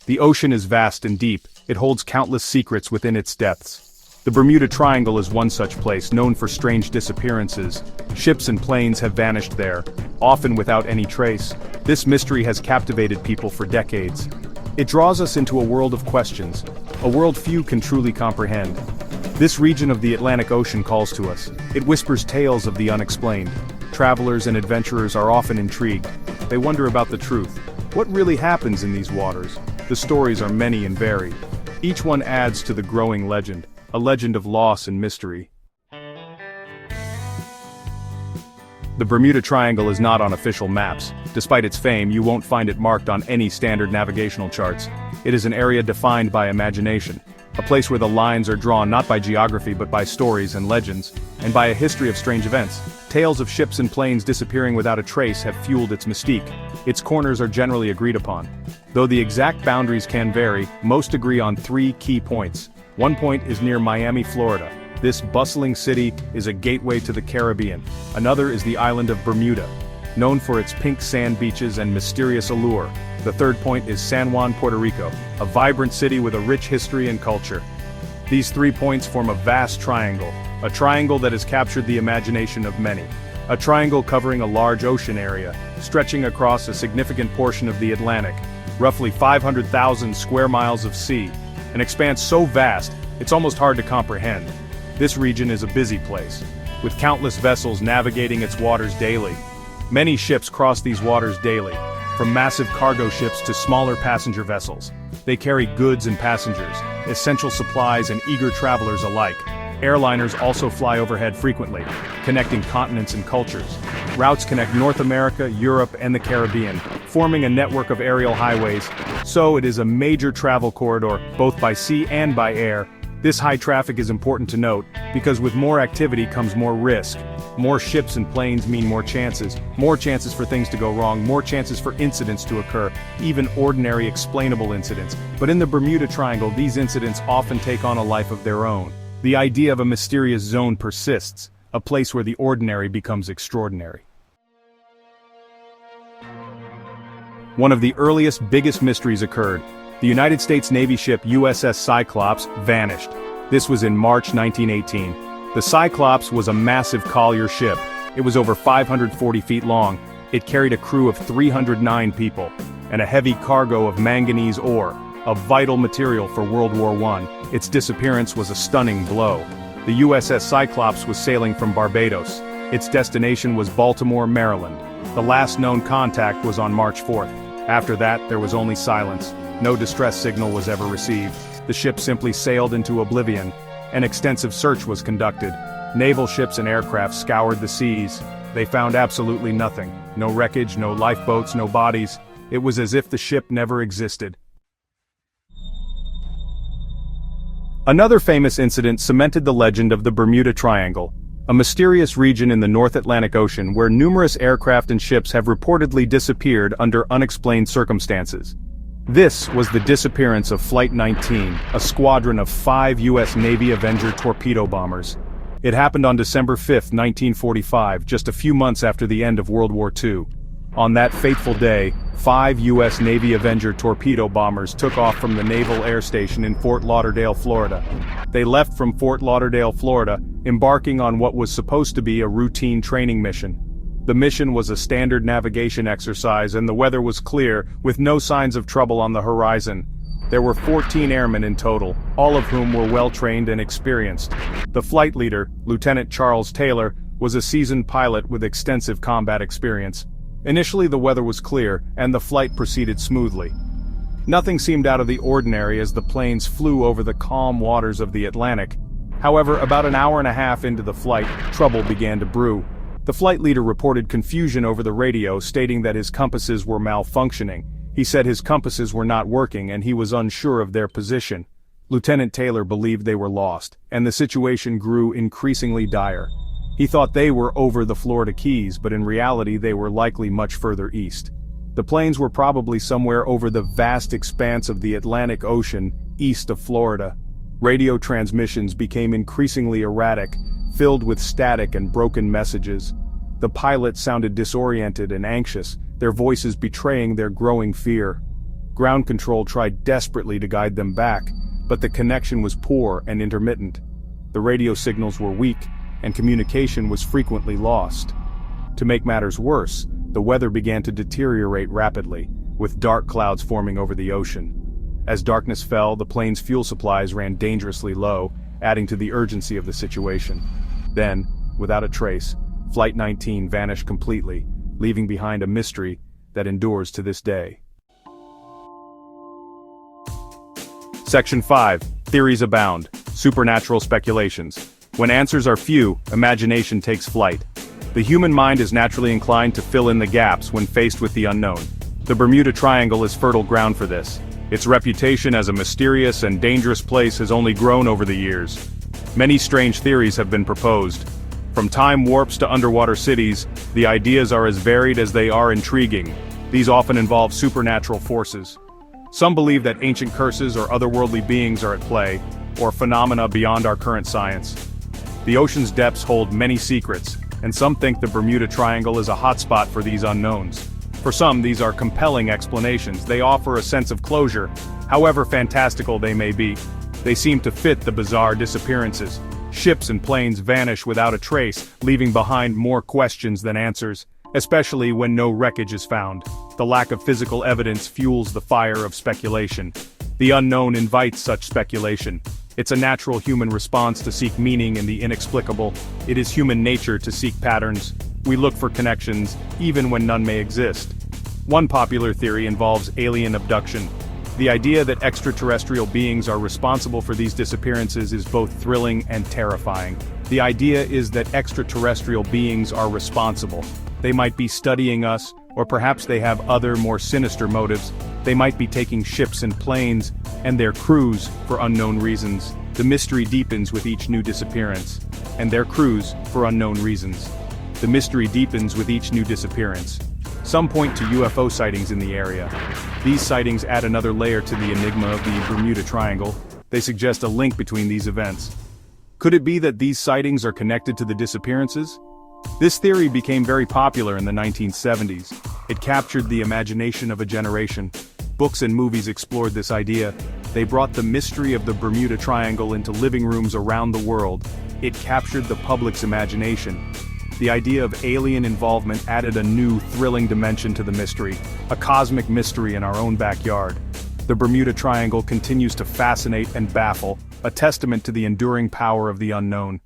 The ocean is vast and deep, it holds countless secrets within its depths. The Bermuda Triangle is one such place, known for strange disappearances. Ships and planes have vanished there, often without any trace. This mystery has captivated people for decades. It draws us into a world of questions, a world few can truly comprehend. This region of the Atlantic Ocean calls to us. It whispers tales of the unexplained. Travelers and adventurers are often intrigued. They wonder about the truth. What really happens in these waters? The stories are many and varied. Each one adds to the growing legend, a legend of loss and mystery. The Bermuda Triangle is not on official maps. Despite its fame, you won't find it marked on any standard navigational charts. It is an area defined by imagination. A place where the lines are drawn not by geography but by stories and legends, and by a history of strange events. Tales of ships and planes disappearing without a trace have fueled its mystique. Its corners are generally agreed upon. Though the exact boundaries can vary, most agree on 3 key points. One point is near Miami, Florida. This bustling city is a gateway to the Caribbean. Another is the island of Bermuda, known for its pink sand beaches and mysterious allure. The third point is San Juan, Puerto Rico, a vibrant city with a rich history and culture. These 3 points form a vast triangle, a triangle that has captured the imagination of many. A triangle covering a large ocean area, stretching across a significant portion of the Atlantic, roughly 500,000 square miles of sea, an expanse so vast, it's almost hard to comprehend. This region is a busy place, with countless vessels navigating its waters daily. Many ships cross these waters daily, from massive cargo ships to smaller passenger vessels. They carry goods and passengers, essential supplies and eager travelers alike. Airliners also fly overhead frequently, connecting continents and cultures. Routes connect North America, Europe, and the Caribbean, forming a network of aerial highways, so it is a major travel corridor, both by sea and by air. This high traffic is important to note, because with more activity comes more risk. More ships and planes mean more chances for things to go wrong, more chances for incidents to occur, even ordinary explainable incidents. But in the Bermuda Triangle, these incidents often take on a life of their own. The idea of a mysterious zone persists, a place where the ordinary becomes extraordinary. One of the earliest, biggest mysteries occurred. The United States Navy ship USS Cyclops vanished. This was in March 1918. The Cyclops was a massive collier ship. It was over 540 feet long. It carried a crew of 309 people, and a heavy cargo of manganese ore, a vital material for World War I. Its disappearance was a stunning blow. The USS Cyclops was sailing from Barbados. Its destination was Baltimore, Maryland. The last known contact was on March 4th. After that, there was only silence. No distress signal was ever received. The ship simply sailed into oblivion. An extensive search was conducted. Naval ships and aircraft scoured the seas. They found absolutely nothing. No wreckage, no lifeboats, no bodies. It was as if the ship never existed. Another famous incident cemented the legend of the Bermuda Triangle, a mysterious region in the North Atlantic Ocean where numerous aircraft and ships have reportedly disappeared under unexplained circumstances. This was the disappearance of Flight 19, a squadron of 5 U.S. Navy Avenger torpedo bombers. It happened on December 5, 1945, just a few months after the end of World War II. On that fateful day, 5 U.S. Navy Avenger torpedo bombers took off from the Naval Air Station in Fort Lauderdale, Florida. They left from Fort Lauderdale, Florida, embarking on what was supposed to be a routine training mission. The mission was a standard navigation exercise and the weather was clear, with no signs of trouble on the horizon. There were 14 airmen in total, all of whom were well-trained and experienced. The flight leader, Lieutenant Charles Taylor, was a seasoned pilot with extensive combat experience. Initially the weather was clear, and the flight proceeded smoothly. Nothing seemed out of the ordinary as the planes flew over the calm waters of the Atlantic. However, about an hour and a half into the flight, trouble began to brew. The flight leader reported confusion over the radio, stating that his compasses were malfunctioning. He said his compasses were not working and he was unsure of their position. Lieutenant Taylor believed they were lost, and the situation grew increasingly dire. He thought they were over the Florida Keys, but in reality they were likely much further east. The planes were probably somewhere over the vast expanse of the Atlantic Ocean, east of Florida. Radio transmissions became increasingly erratic, filled with static and broken messages. The pilots sounded disoriented and anxious, their voices betraying their growing fear. Ground control tried desperately to guide them back, but the connection was poor and intermittent. The radio signals were weak, and communication was frequently lost. To make matters worse, the weather began to deteriorate rapidly, with dark clouds forming over the ocean. As darkness fell, the plane's fuel supplies ran dangerously low, adding to the urgency of the situation. Then, without a trace, Flight 19 vanished completely, leaving behind a mystery that endures to this day. Section 5. Theories abound. Supernatural speculations. When answers are few, imagination takes flight. The human mind is naturally inclined to fill in the gaps when faced with the unknown. The Bermuda Triangle is fertile ground for this. Its reputation as a mysterious and dangerous place has only grown over the years. Many strange theories have been proposed. From time warps to underwater cities, the ideas are as varied as they are intriguing. These often involve supernatural forces. Some believe that ancient curses or otherworldly beings are at play, or phenomena beyond our current science. The ocean's depths hold many secrets, and some think the Bermuda Triangle is a hotspot for these unknowns. For some, these are compelling explanations. They offer a sense of closure, however fantastical they may be. They seem to fit the bizarre disappearances. Ships and planes vanish without a trace, leaving behind more questions than answers, especially when no wreckage is found. The lack of physical evidence fuels the fire of speculation. The unknown invites such speculation. It's a natural human response to seek meaning in the inexplicable. It is human nature to seek patterns. We look for connections, even when none may exist. One popular theory involves alien abduction. The idea that extraterrestrial beings are responsible for these disappearances is both thrilling and terrifying. The idea is that extraterrestrial beings are responsible. They might be studying us, or perhaps they have other, more sinister motives. They might be taking ships and planes, and their crews, for unknown reasons. The mystery deepens with each new disappearance. And their crews, for unknown reasons. The mystery deepens with each new disappearance. Some point to UFO sightings in the area. These sightings add another layer to the enigma of the Bermuda Triangle. They suggest a link between these events. Could it be that these sightings are connected to the disappearances? This theory became very popular in the 1970s. It captured the imagination of a generation. Books and movies explored this idea. They brought the mystery of the Bermuda Triangle into living rooms around the world. It captured the public's imagination. The idea of alien involvement added a new, thrilling dimension to the mystery, a cosmic mystery in our own backyard. The Bermuda Triangle continues to fascinate and baffle, a testament to the enduring power of the unknown.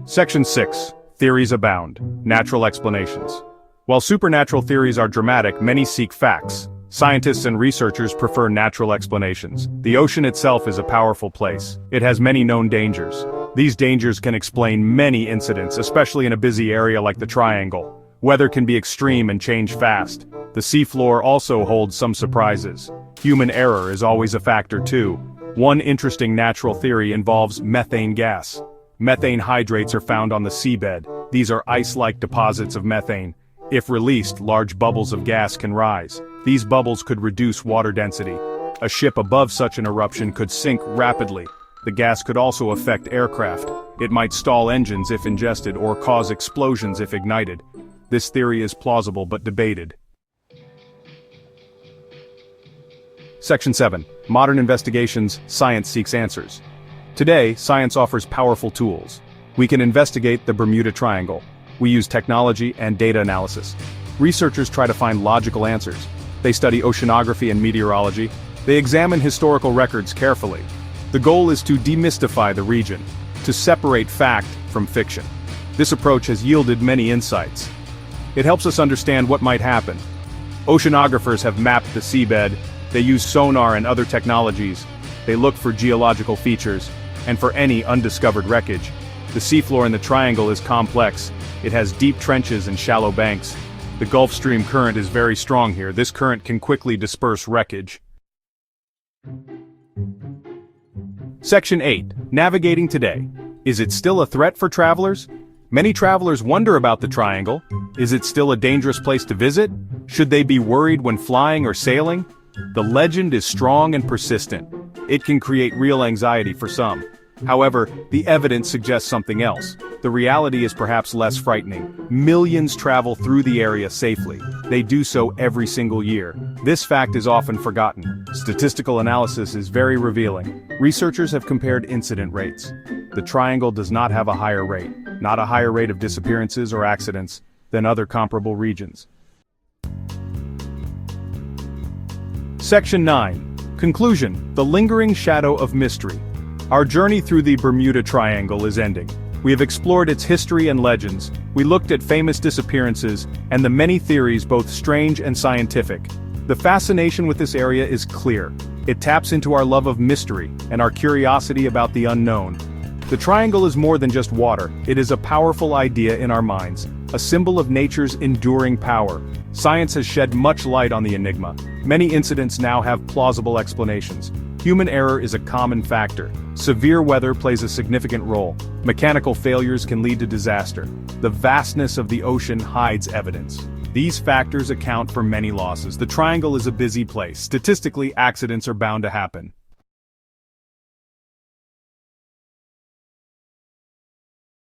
Section 6. Theories abound. Natural explanations. While supernatural theories are dramatic, many seek facts. Scientists and researchers prefer natural explanations. The ocean itself is a powerful place. It has many known dangers. These dangers can explain many incidents, especially in a busy area like the Triangle. Weather can be extreme and change fast. The seafloor also holds some surprises. Human error is always a factor too. One interesting natural theory involves methane gas. Methane hydrates are found on the seabed. These are ice-like deposits of methane. If released, large bubbles of gas can rise. These bubbles could reduce water density. A ship above such an eruption could sink rapidly. The gas could also affect aircraft. It might stall engines if ingested or cause explosions if ignited. This theory is plausible but debated. Section 7. Modern investigations, science seeks answers. Today, science offers powerful tools. We can investigate the Bermuda Triangle. We use technology and data analysis. Researchers try to find logical answers. They study oceanography and meteorology. They examine historical records carefully. The goal is to demystify the region, to separate fact from fiction. This approach has yielded many insights. It helps us understand what might happen. Oceanographers have mapped the seabed. They use sonar and other technologies. They look for geological features, and for any undiscovered wreckage. The seafloor in the Triangle is complex. It has deep trenches and shallow banks. The Gulf Stream current is very strong here. This current can quickly disperse wreckage. Section 8. Navigating today. Is it still a threat for travelers? Many travelers wonder about the Triangle. Is it still a dangerous place to visit? Should they be worried when flying or sailing? The legend is strong and persistent. It can create real anxiety for some. However, the evidence suggests something else. The reality is perhaps less frightening. Millions travel through the area safely. They do so every single year. This fact is often forgotten. Statistical analysis is very revealing. Researchers have compared incident rates. The triangle does not have a higher rate, not a higher rate of disappearances or accidents, than other comparable regions. Section 9. Conclusion: the lingering shadow of mystery. Our journey through the Bermuda Triangle is ending. We have explored its history and legends, we looked at famous disappearances, and the many theories both strange and scientific. The fascination with this area is clear. It taps into our love of mystery and our curiosity about the unknown. The triangle is more than just water, it is a powerful idea in our minds, a symbol of nature's enduring power. Science has shed much light on the enigma. Many incidents now have plausible explanations. Human error is a common factor. Severe weather plays a significant role. Mechanical failures can lead to disaster. The vastness of the ocean hides evidence. These factors account for many losses. The triangle is a busy place. Statistically, accidents are bound to happen.